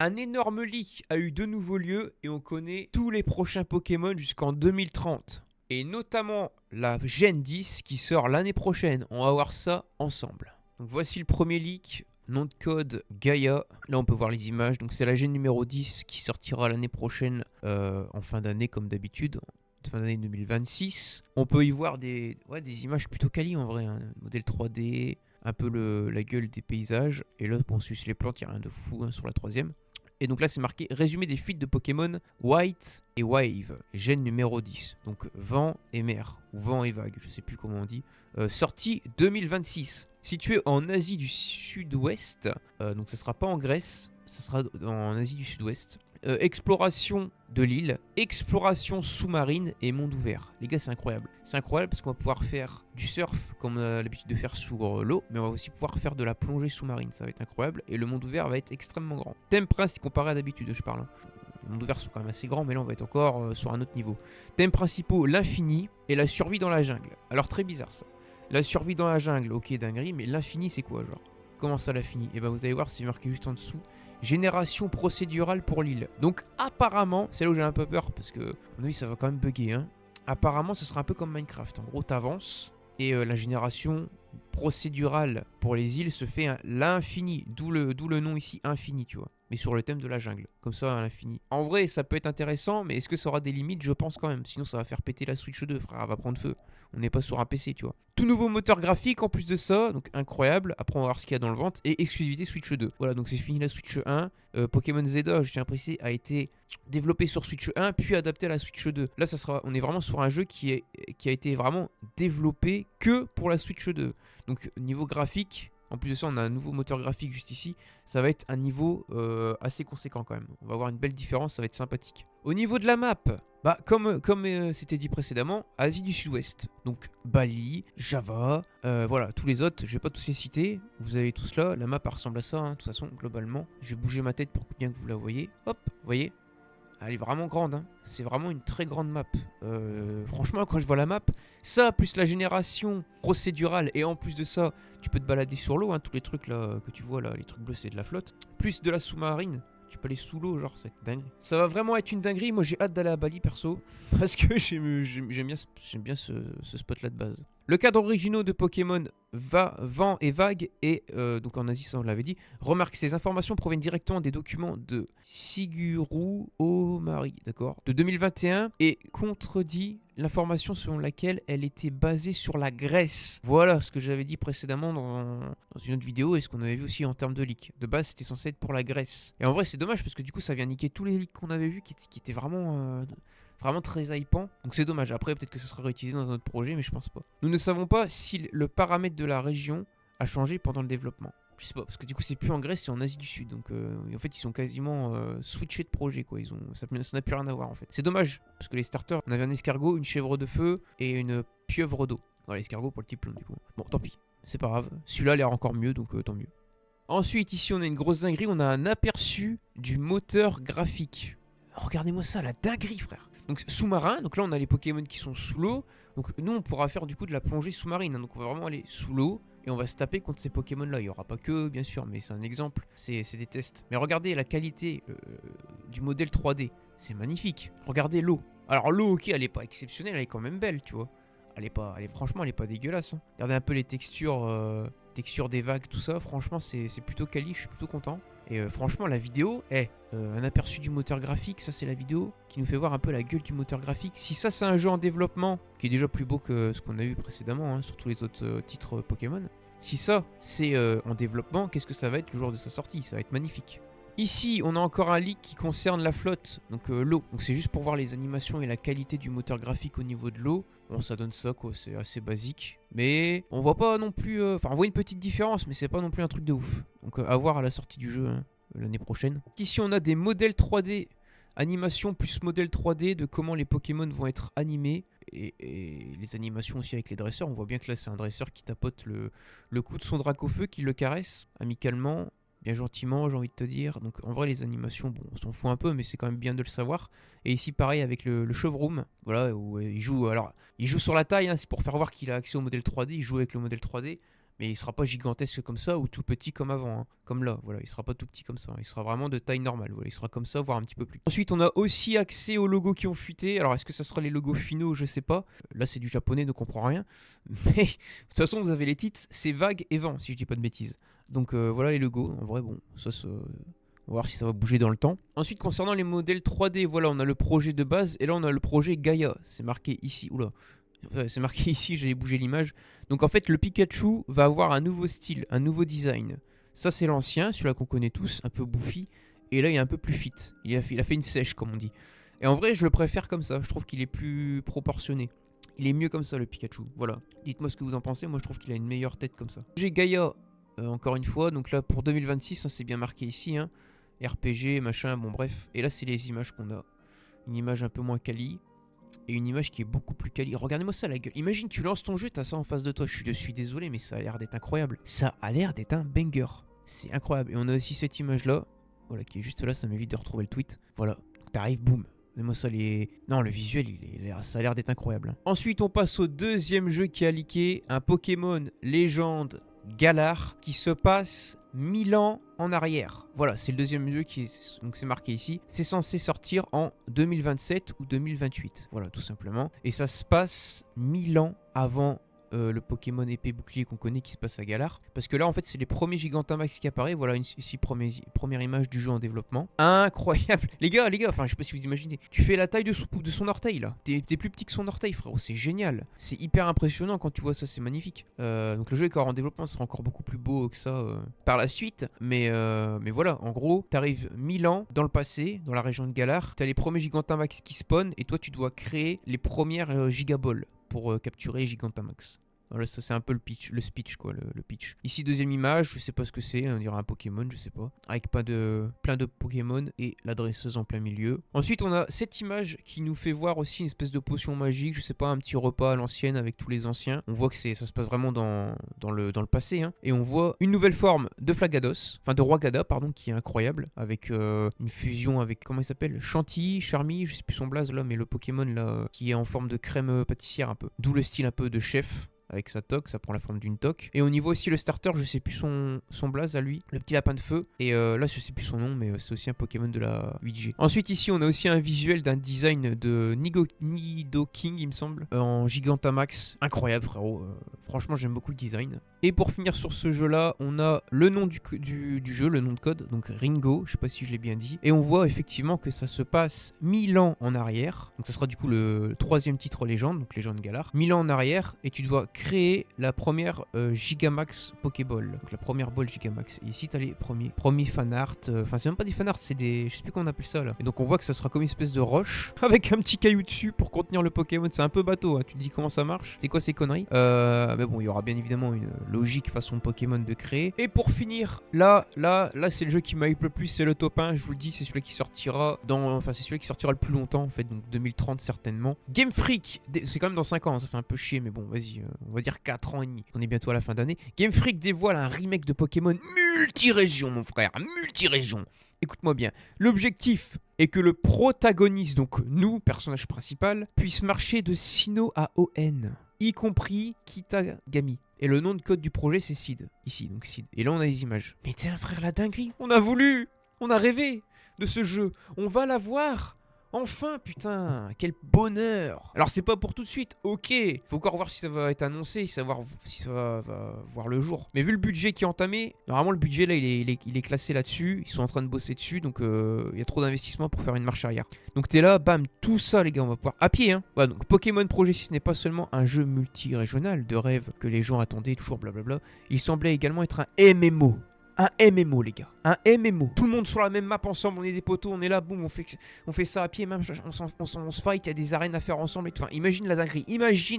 Un énorme leak a eu de nouveau lieu et on connaît tous les prochains Pokémon jusqu'en 2030. Et notamment la Gen 10 qui sort l'année prochaine. On va voir ça ensemble. Donc voici le premier leak. Nom de code Gaia. Là on peut voir les images. Donc c'est la Gen numéro 10 qui sortira l'année prochaine en fin d'année comme d'habitude. Fin d'année 2026. On peut y voir des images plutôt quali en vrai. Hein. Modèle 3D, un peu la gueule des paysages. Et là, bon, sus les plantes, il n'y a rien de fou hein, sur la troisième. Et donc là, c'est marqué résumé des fuites de Pokémon White et Wave, gène numéro 10. Donc vent et mer, ou vent et vague, je sais plus comment on dit. Sortie 2026. Situé en Asie du Sud-Ouest. Donc ça sera pas en Grèce, ça sera en Asie du Sud-Ouest. Exploration de l'île, exploration sous-marine et monde ouvert. Les gars, c'est incroyable. C'est incroyable parce qu'on va pouvoir faire du surf comme on a l'habitude de faire sous l'eau, mais on va aussi pouvoir faire de la plongée sous-marine. Ça va être incroyable et le monde ouvert va être extrêmement grand. Thème principal comparé à d'habitude, je parle. Les mondes ouverts sont quand même assez grands, mais là on va être encore sur un autre niveau. Thèmes principaux, l'infini et la survie dans la jungle. Alors très bizarre ça. La survie dans la jungle, ok dinguerie, mais l'infini c'est quoi genre? Comment ça l'infini? Et ben vous allez voir, c'est marqué juste en dessous. Génération procédurale pour l'île. Donc apparemment, c'est là où j'ai un peu peur parce que, à mon avis, ça va quand même bugger. Hein. Apparemment, ça sera un peu comme Minecraft. En gros, t'avances et la génération procédurale pour les îles se fait à l'infini. D'où le nom ici, infini, tu vois. Mais sur le thème de la jungle. Comme ça, à l'infini. En vrai, ça peut être intéressant, mais est-ce que ça aura des limites? Je pense quand même. Sinon, ça va faire péter la Switch 2, frère. Elle va prendre feu. On n'est pas sur un PC, tu vois. Tout nouveau moteur graphique en plus de ça, donc incroyable. Après, on va voir ce qu'il y a dans le ventre. Et exclusivité Switch 2. Voilà, donc c'est fini la Switch 1. Pokémon Zeta, je tiens à préciser, a été développé sur Switch 1, puis adapté à la Switch 2. Là, on est vraiment sur un jeu qui a été vraiment développé que pour la Switch 2. Donc, niveau graphique, en plus de ça, on a un nouveau moteur graphique juste ici. Ça va être un niveau assez conséquent quand même. On va avoir une belle différence, ça va être sympathique. Au niveau de la map, bah, comme c'était dit précédemment, Asie du Sud-Ouest. Donc Bali, Java, voilà, tous les autres, je vais pas tous les citer. Vous avez tous là, la map elle ressemble à ça, hein, de toute façon, globalement. Je vais bouger ma tête pour bien que vous la voyez. Hop, vous voyez? Elle est vraiment grande, hein. C'est vraiment une très grande map. Franchement, quand je vois la map, ça, plus la génération procédurale, et en plus de ça, tu peux te balader sur l'eau, hein, tous les trucs là que tu vois là, les trucs bleus, c'est de la flotte. Plus de la sous-marine, tu peux aller sous l'eau, genre, ça va être dingue. Ça va vraiment être une dinguerie. Moi, j'ai hâte d'aller à Bali, perso, parce que j'aime bien ce spot-là de base. Le cadre original de Pokémon Vent et Vague, et donc en Asie, ça on l'avait dit, remarque ces informations proviennent directement des documents de Siguru Omari, d'accord, de 2021, et contredit l'information selon laquelle elle était basée sur la Grèce. Voilà ce que j'avais dit précédemment dans une autre vidéo et ce qu'on avait vu aussi en termes de leaks. De base, c'était censé être pour la Grèce. Et en vrai, c'est dommage parce que du coup, ça vient niquer tous les leaks qu'on avait vus qui étaient vraiment très hypant. Donc c'est dommage. Après, peut-être que ça sera réutilisé dans un autre projet, mais je pense pas. Nous ne savons pas si le paramètre de la région a changé pendant le développement. Je sais pas, parce que du coup, c'est plus en Grèce, c'est en Asie du Sud. Donc en fait, ils sont quasiment switchés de projet, quoi. Ça n'a plus rien à voir, en fait. C'est dommage, parce que les starters, on avait un escargot, une chèvre de feu et une pieuvre d'eau. Voilà, l'escargot pour le type long, du coup. Bon, tant pis. C'est pas grave. Celui-là a l'air encore mieux, donc tant mieux. Ensuite, ici, on a une grosse dinguerie. On a un aperçu du moteur graphique. Regardez-moi ça, la dinguerie, frère. Donc sous-marin, donc là on a les Pokémon qui sont sous l'eau. Donc nous on pourra faire du coup de la plongée sous-marine. Hein. Donc on va vraiment aller sous l'eau et on va se taper contre ces Pokémon là. Il n'y aura pas que bien sûr, mais c'est un exemple. C'est des tests. Mais regardez la qualité du modèle 3D. C'est magnifique. Regardez l'eau. Alors l'eau, ok, elle est pas exceptionnelle, elle est quand même belle, tu vois. Franchement, elle est pas dégueulasse. Hein. Regardez un peu les textures des vagues, tout ça. Franchement, c'est plutôt quali, je suis plutôt content. Et franchement, la vidéo, un aperçu du moteur graphique, ça c'est la vidéo qui nous fait voir un peu la gueule du moteur graphique. Si ça c'est un jeu en développement, qui est déjà plus beau que ce qu'on a eu précédemment, hein, sur tous les autres titres Pokémon. Si ça c'est en développement, qu'est-ce que ça va être le jour de sa sortie? Ça va être magnifique. Ici, on a encore un leak qui concerne la flotte, donc l'eau. Donc c'est juste pour voir les animations et la qualité du moteur graphique au niveau de l'eau. Bon, ça donne ça, quoi, c'est assez basique. Mais on voit pas non plus... Enfin, on voit une petite différence, mais c'est pas non plus un truc de ouf. Donc à voir à la sortie du jeu, hein, l'année prochaine. Ici, on a des modèles 3D, animation plus modèle 3D de comment les Pokémon vont être animés. Et les animations aussi avec les dresseurs. On voit bien que là, c'est un dresseur qui tapote le cou de son Dracofeu, qui le caresse amicalement. Bien gentiment, j'ai envie de te dire. Donc en vrai, les animations, bon, on s'en fout un peu, mais c'est quand même bien de le savoir. Et ici, pareil avec le Chevroom, voilà, où il joue. Alors, il joue sur la taille, hein, c'est pour faire voir qu'il a accès au modèle 3D. Il joue avec le modèle 3D. Mais il sera pas gigantesque comme ça ou tout petit comme avant, hein. Comme là, voilà, il sera pas tout petit comme ça. Il sera vraiment de taille normale, voilà, il sera comme ça, voire un petit peu plus. Ensuite, on a aussi accès aux logos qui ont fuité. Alors, est-ce que ça sera les logos finaux? Je sais pas. Là, c'est du japonais, ne comprend rien. Mais de toute façon, vous avez les titres, c'est Vague et Vent, si je dis pas de bêtises. Donc voilà les logos. En vrai, bon, ça on va voir si ça va bouger dans le temps. Ensuite, concernant les modèles 3D, voilà, on a le projet de base et là, on a le projet Gaia. C'est marqué ici. Oula. C'est marqué ici, j'allais bouger l'image. Donc en fait, le Pikachu va avoir un nouveau style, un nouveau design. Ça, c'est l'ancien, celui-là qu'on connaît tous, un peu bouffi. Et là, il est un peu plus fit. Il a fait une sèche, comme on dit. Et en vrai, je le préfère comme ça. Je trouve qu'il est plus proportionné. Il est mieux comme ça, le Pikachu. Voilà. Dites-moi ce que vous en pensez. Moi, je trouve qu'il a une meilleure tête comme ça. J'ai Gaia, encore une fois. Donc là, pour 2026, hein, c'est bien marqué ici. Hein. RPG, machin, bon bref. Et là, c'est les images qu'on a. Une image un peu moins quali. Et une image qui est beaucoup plus quali. Regardez-moi ça, la gueule. Imagine, tu lances ton jeu, t'as ça en face de toi. Je suis désolé, mais ça a l'air d'être incroyable. Ça a l'air d'être un banger. C'est incroyable. Et on a aussi cette image-là. Voilà, qui est juste là. Ça m'évite de retrouver le tweet. Voilà. T'arrives, boum. Regardez-moi ça, les... Non, le visuel, ça a l'air d'être incroyable. Ensuite, on passe au deuxième jeu qui a leaké. Un Pokémon Légende Galar qui se passe 1000 ans en arrière. Voilà, c'est le deuxième jeu qui est, donc c'est marqué ici. C'est censé sortir en 2027 ou 2028. Voilà, tout simplement. Et ça se passe 1000 ans avant le Pokémon épée bouclier qu'on connaît qui se passe à Galar. Parce que là, en fait, c'est les premiers Gigantamax qui apparaissent. Voilà, ici, première image du jeu en développement. Incroyable. Les gars, enfin, je sais pas si vous imaginez. Tu fais la taille de son orteil, là. T'es plus petit que son orteil, frérot. C'est génial. C'est hyper impressionnant quand tu vois ça, c'est magnifique. Donc le jeu est encore en développement, ça sera encore beaucoup plus beau que ça par la suite. Mais voilà, en gros, t'arrives 1000 ans dans le passé, dans la région de Galar. T'as les premiers Gigantamax qui spawnent et toi, tu dois créer les premières Gigaballs pour capturer Gigantamax. Voilà, ça c'est un peu le speech quoi, le pitch. Ici deuxième image, je sais pas ce que c'est, on dirait un Pokémon, je sais pas. Avec plein de Pokémon et la dresseuse en plein milieu. Ensuite on a cette image qui nous fait voir aussi une espèce de potion magique, je sais pas, un petit repas à l'ancienne avec tous les anciens. On voit que ça se passe vraiment dans le passé, hein. Et on voit une nouvelle forme de Flagados, enfin de Roi-Gada, pardon, qui est incroyable, avec une fusion avec, comment il s'appelle, Chantilly, Charmy, je sais plus son blaze là, mais le Pokémon là, qui est en forme de crème pâtissière un peu. D'où le style un peu de chef. Avec sa toque, ça prend la forme d'une toque. Et on y voit aussi le starter, je sais plus son blaze à lui, le petit lapin de feu. Et là, je sais plus son nom, mais c'est aussi un Pokémon de la 8G. Ensuite, ici, on a aussi un visuel d'un design de Nidoking, il me semble, en Gigantamax. Incroyable, frérot. Franchement, j'aime beaucoup le design. Et pour finir sur ce jeu-là, on a le nom du jeu, le nom de code, donc Ringo, je sais pas si je l'ai bien dit. Et on voit effectivement que ça se passe 1000 ans en arrière. Donc ça sera du coup le troisième titre légende, donc légende Galar. 1000 ans en arrière, et tu dois créer la première Gigamax Pokéball. Donc la première ball Gigamax. Et ici, tu as les premiers fanart. Enfin, c'est même pas des fanarts, c'est des... Je sais plus comment on appelle ça là. Et donc on voit que ça sera comme une espèce de roche avec un petit caillou dessus pour contenir le Pokémon. C'est un peu bateau, hein. Tu te dis comment ça marche. C'est quoi ces conneries? Mais bon, il y aura bien évidemment une logique façon Pokémon de créer. Et pour finir, là c'est le jeu qui m'a hype le plus. C'est le top 1, je vous le dis. C'est celui qui sortira Enfin, c'est celui qui sortira le plus longtemps en fait. Donc 2030 certainement. Game Freak, c'est quand même dans 5 ans. Ça fait un peu chier, mais bon, vas-y. On va dire 4 ans et demi. On est bientôt à la fin d'année. Game Freak dévoile un remake de Pokémon multi-région, mon frère. Multi-région. Écoute-moi bien. L'objectif est que le protagoniste, donc nous, personnage principal, puisse marcher de Sinnoh à ON, y compris Kitagami. Et le nom de code du projet, c'est Sid. Ici, donc Sid. Et là, on a les images. Mais t'es un frère, la dinguerie. On a voulu. On a rêvé de ce jeu. On va l'avoir. Enfin, putain, quel bonheur. Alors c'est pas pour tout de suite, ok. Faut encore voir si ça va être annoncé, savoir si ça va voir le jour. Mais vu le budget qui est entamé, normalement le budget là il est classé là-dessus. Ils sont en train de bosser dessus, donc il y a trop d'investissement pour faire une marche arrière. Donc t'es là, bam, tout ça les gars, on va pouvoir à pied, hein. Voilà, donc Pokémon Projet 6 n'est pas seulement un jeu multi-régional de rêve que les gens attendaient toujours blablabla. Il semblait également être un MMO. Un MMO les gars, un MMO. Tout le monde sur la même map ensemble, on est des potos, on est là, boum, on fait ça à pied, même on se fight, il y a des arènes à faire ensemble et tout. Enfin, imagine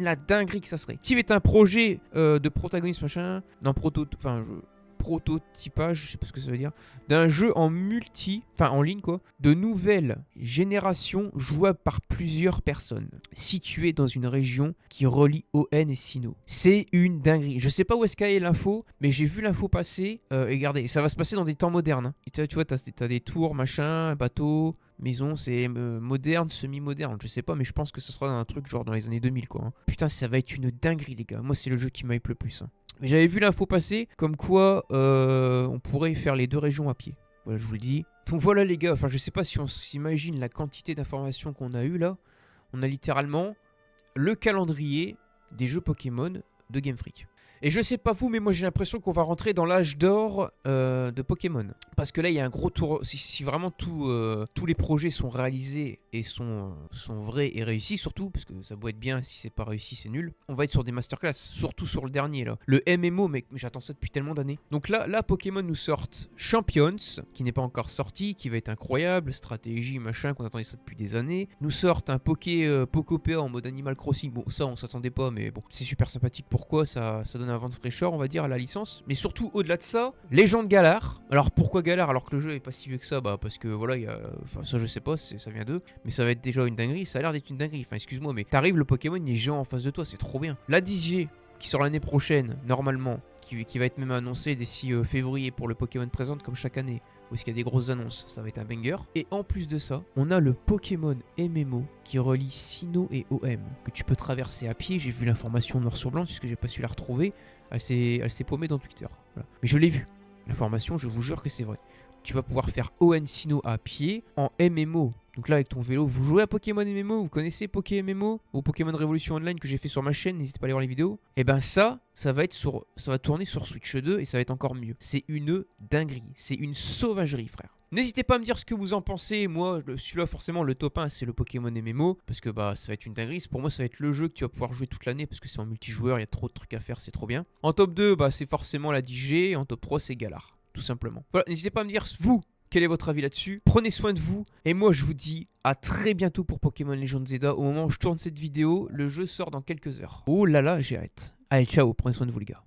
la dinguerie que ça serait. Si c'est un projet de protagoniste machin, prototypage, je sais pas ce que ça veut dire, d'un jeu en en ligne quoi, de nouvelle génération jouable par plusieurs personnes, situé dans une région qui relie ON et Sinnoh. C'est une dinguerie. Je sais pas où est-ce qu'elle est l'info, mais j'ai vu l'info passer, et regardez, ça va se passer dans des temps modernes, hein. Et tu vois, t'as des tours, machin, bateaux, Maison, c'est moderne, semi-moderne, je sais pas, mais je pense que ce sera un truc genre dans les années 2000 quoi. Hein. Putain, ça va être une dinguerie les gars. Moi, c'est le jeu qui m'hype le plus. Hein. Mais j'avais vu l'info passer, comme quoi on pourrait faire les 2 régions à pied. Voilà, je vous le dis. Donc voilà les gars, enfin je sais pas si on s'imagine la quantité d'informations qu'on a eu là. On a littéralement le calendrier des jeux Pokémon de Game Freak. Et je sais pas vous, mais moi j'ai l'impression qu'on va rentrer dans l'âge d'or de Pokémon. Parce que là, il y a un gros tour. Si vraiment tous les projets sont réalisés et sont vrais et réussis, surtout, parce que ça doit être bien, si c'est pas réussi, c'est nul. On va être sur des masterclass, surtout sur le dernier là. Le MMO, mec, j'attends ça depuis tellement d'années. Donc là, Pokémon nous sortent Champions, qui n'est pas encore sorti, qui va être incroyable, stratégie, machin, qu'on attendait ça depuis des années. Nous sortent un Pokopéa en mode Animal Crossing. Bon, ça, on s'attendait pas, mais bon, c'est super sympathique. Pourquoi ça donne un vent de fraîcheur, on va dire, à la licence. Mais surtout, au-delà de ça, Légende Galar. Alors pourquoi Galar alors que le jeu est pas si vieux que ça? Bah parce que voilà, il y a... Enfin ça je sais pas, ça vient d'eux. Mais ça va être déjà une dinguerie, ça a l'air d'être une dinguerie. Enfin excuse-moi, mais t'arrives, le Pokémon il est géant en face de toi, c'est trop bien. La 10G qui sort l'année prochaine, normalement, qui va être même annoncé d'ici février pour le Pokémon Présente comme chaque année. Où est-ce qu'il y a des grosses annonces, ça va être un banger. Et en plus de ça, on a le Pokémon MMO qui relie Sinnoh et OM, que tu peux traverser à pied. J'ai vu l'information noir sur blanc, puisque j'ai pas su la retrouver. Elle s'est paumée dans Twitter. Voilà. Mais je l'ai vu. L'information, je vous jure que c'est vrai. Tu vas pouvoir faire ON Sinnoh à pied en MMO. Donc là, avec ton vélo, vous jouez à Pokémon MMO, vous connaissez MMO ou Pokémon Révolution Online que j'ai fait sur ma chaîne, n'hésitez pas à aller voir les vidéos. Et ben ça va tourner sur Switch 2 et ça va être encore mieux. C'est une dinguerie, c'est une sauvagerie, frère. N'hésitez pas à me dire ce que vous en pensez. Moi, celui-là, forcément, le top 1, c'est le Pokémon MMO. Parce que bah, ça va être une dinguerie. Pour moi, ça va être le jeu que tu vas pouvoir jouer toute l'année. Parce que c'est en multijoueur, il y a trop de trucs à faire, c'est trop bien. En top 2, bah, c'est forcément la 10G. Et en top 3, c'est Galar. Tout simplement. Voilà, n'hésitez pas à me dire, vous, quel est votre avis là-dessus? Prenez soin de vous. Et moi, je vous dis à très bientôt pour Pokémon Legends Zelda. Au moment où je tourne cette vidéo, le jeu sort dans quelques heures. Oh là là, j'ai hâte. Allez, ciao, prenez soin de vous, les gars.